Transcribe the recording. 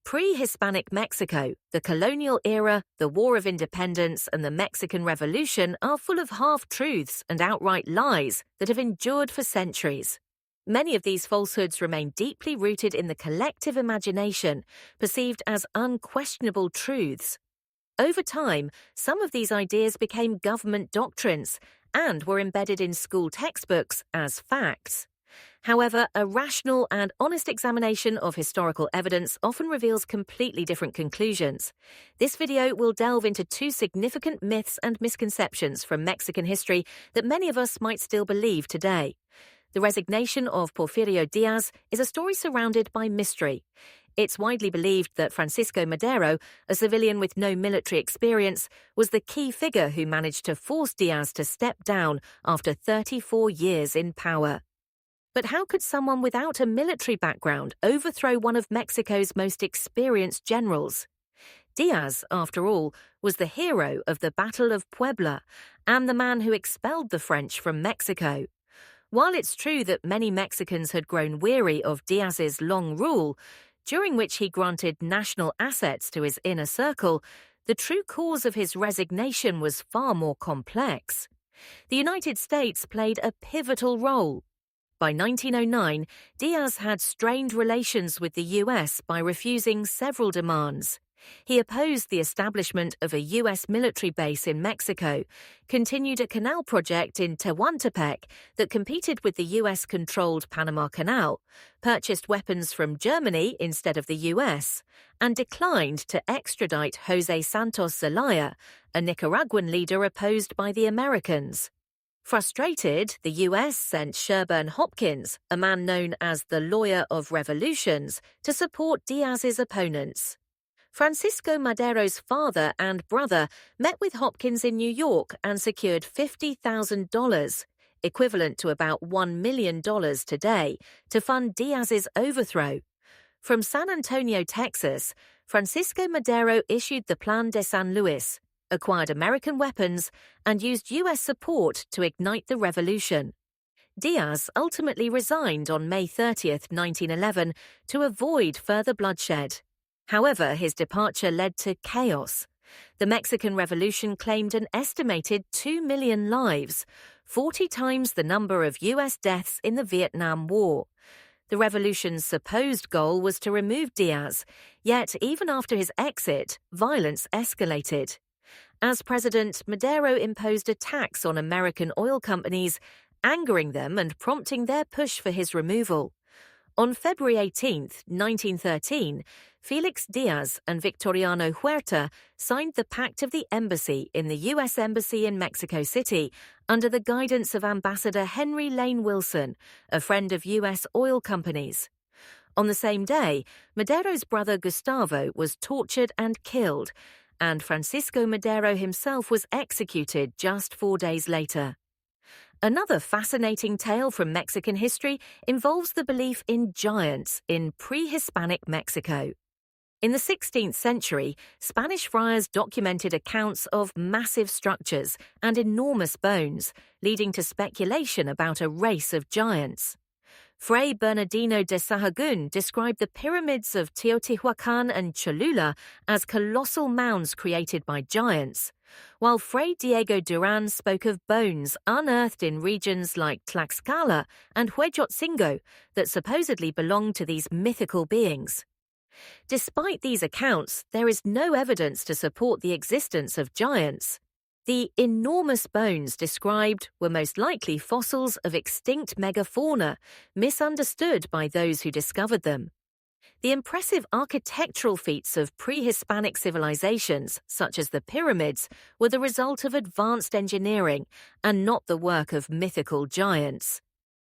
Pre-Hispanic Mexico, the colonial era, the War of Independence, and the Mexican Revolution are full of half-truths and outright lies that have endured for centuries. Many of these falsehoods remain deeply rooted in the collective imagination, perceived as unquestionable truths. Over time, some of these ideas became government doctrines and were embedded in school textbooks as facts. However, a rational and honest examination of historical evidence often reveals completely different conclusions. This video will delve into two significant myths and misconceptions from Mexican history that many of us might still believe today. The resignation of Porfirio Díaz is a story surrounded by mystery. It's widely believed that Francisco Madero, a civilian with no military experience, was the key figure who managed to force Díaz to step down after 34 years in power. But how could someone without a military background overthrow one of Mexico's most experienced generals? Díaz, after all, was the hero of the Battle of Puebla and the man who expelled the French from Mexico. While it's true that many Mexicans had grown weary of Díaz's long rule, during which he granted national assets to his inner circle, the true cause of his resignation was far more complex. The United States played a pivotal role. By 1909, Díaz had strained relations with the US by refusing several demands. He opposed the establishment of a US military base in Mexico, continued a canal project in Tehuantepec that competed with the US-controlled Panama Canal, purchased weapons from Germany instead of the US, and declined to extradite José Santos Zelaya, a Nicaraguan leader opposed by the Americans. Frustrated, the US sent Sherburne Hopkins, a man known as the Lawyer of Revolutions, to support Díaz's opponents. Francisco Madero's father and brother met with Hopkins in New York and secured $50,000, equivalent to about $1 million today, to fund Díaz's overthrow. From San Antonio, Texas, Francisco Madero issued the Plan de San Luis, acquired American weapons, and used US support to ignite the revolution. Díaz ultimately resigned on May 30, 1911, to avoid further bloodshed. However, his departure led to chaos. The Mexican Revolution claimed an estimated 2 million lives, 40 times the number of US deaths in the Vietnam War. The revolution's supposed goal was to remove Díaz, yet even after his exit, violence escalated. As president, Madero imposed a tax on American oil companies, angering them and prompting their push for his removal. On February 18, 1913, Felix Díaz and Victoriano Huerta signed the Pact of the Embassy in the U.S. Embassy in Mexico City under the guidance of Ambassador Henry Lane Wilson, a friend of U.S. oil companies. On the same day, Madero's brother Gustavo was tortured and killed, and Francisco Madero himself was executed just 4 days later. Another fascinating tale from Mexican history involves the belief in giants in pre-Hispanic Mexico. In the 16th century, Spanish friars documented accounts of massive structures and enormous bones, leading to speculation about a race of giants. Fray Bernardino de Sahagún described the pyramids of Teotihuacan and Cholula as colossal mounds created by giants, while Fray Diego Durán spoke of bones unearthed in regions like Tlaxcala and Huejotzingo that supposedly belonged to these mythical beings. Despite these accounts, there is no evidence to support the existence of giants. The enormous bones described were most likely fossils of extinct megafauna, misunderstood by those who discovered them. The impressive architectural feats of pre-Hispanic civilizations, such as the pyramids, were the result of advanced engineering and not the work of mythical giants.